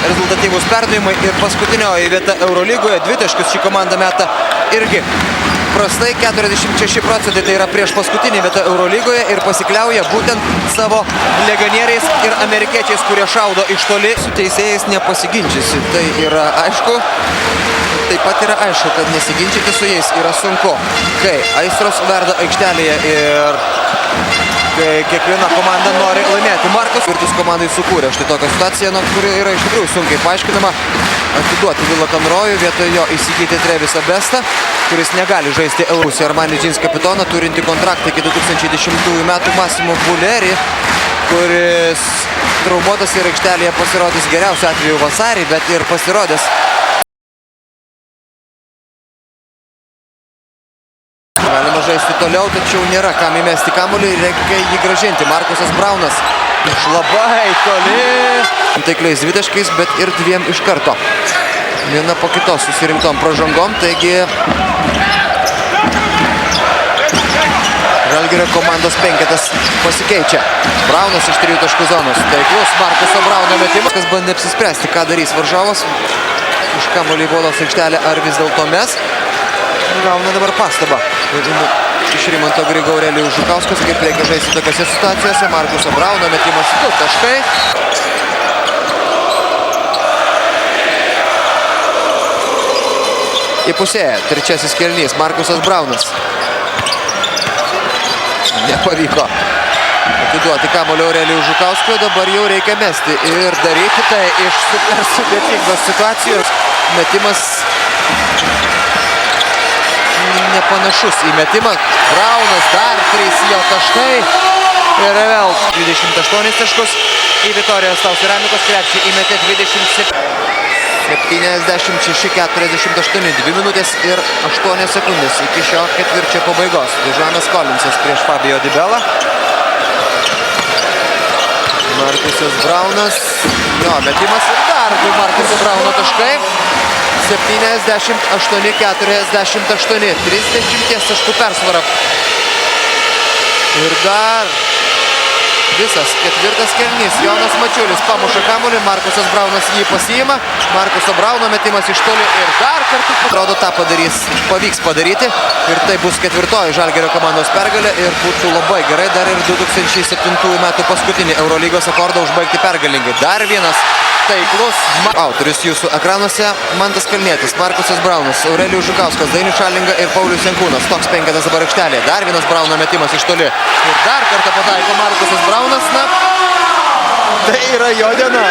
rezultatyvūs perdavimai ir paskutinioji vieta Eurolygoje. 2 taškus šį komandą meta irgi prastai, 46%, tai yra prieš paskutinį vietą Eurolygoje ir pasikliauja būtent savo legionieriais ir amerikiečiais, kurie šaudo iš toli. Su teisėjais nepasiginčysi, tai yra aišku. Taip pat yra aišku, kad nesiginčyti su jais yra sunku, kai aistros verda aikštelėje ir kai kiekviena komanda nori laimėti. Markus Virtus komandai sukūrė štai tokią situaciją, kuri yra iš tikrųjų sunkiai paaiškinama. Atiduoti Vilą Conroyų, vietoj jo įsigyti Trevisą Bestą, kuris negali žaisti Eurus. Armani Jeans kapitoną, turinti kontraktą iki 2010 metų Massimo Bulleri, kuris traumuotas ir aikštelėje pasirodys geriausiu atveju vasarį, bet ir pasirodęs. Galima žaisti toliau, tačiau nėra kam įmesti kamuolį ir reikia jį gražinti. Markusas Braunas iš labai toli. Taikliais 2 taškais, bet ir 2 iš karto. Viena po kitos susirinktom pražangom, taigi Žalgirio komandos penketas pasikeičia. Braunas iš 3 taškų zonos. Taiklus Markuso Brauno metimas. Kas bandė apsispręsti, ką darys varžovas. Iš kamuolį į baudos aikštelę ar vis dėlto mes. Gauna dabar pastabą. Iš Rimanto Grigo Aurelijus Žukauskas, kaip reikia žaisti tokiose situacijose. Markuso Brauno metimas 2 taškai. Įpusėja trečiasis kėlinys. Markusas Braunas. Nepavyko atiduoti kamuolio Aurelijus Žukauskui. Dabar jau reikia mesti ir daryti tai iš super sudėtingos situacijos. Metimas nepanašus į metimą. Braunas dar 3 jo taškai ir vėl 28 taškus į Vitorijos Taus Keramikos krepšį įmetė 27. 76-48, 2 minutės ir 8 sekundės iki šio ketvirčio pabaigos. Dežanas Kolinsas prieš Fabio Dibelą. Markusas Braunas. Jo, metimas ir dar 2 Markuso Brauno taškai. 78-48, 30 taškų persvara. Ir dar visas ketvirtas kėlinys. Jonas Mačiulis pamuša kamuolį, Markusas Braunas jį pasiima. Markuso Brauno metimas iš toli ir dar kartu. Atrodo, tą pavyks padaryti. Ir tai bus 4. Žalgirio komandos pergalė. Ir būtų labai gerai dar ir 2007 metų paskutinį Eurolygos akordą užbaigti pergalingai. Dar vienas taiklus autorius jūsų ekranuose. Mantas Kalnietis, Markusas Braunas, Aurelijus Žukauskas, Dainius Šalinga ir Paulius Jankūnas. Toks penketas dabar aikštelėje. Dar vienas Brauno metimas iš toli. Ir dar kartą pataiko Markusas Braunas. Na, tai yra jo diena.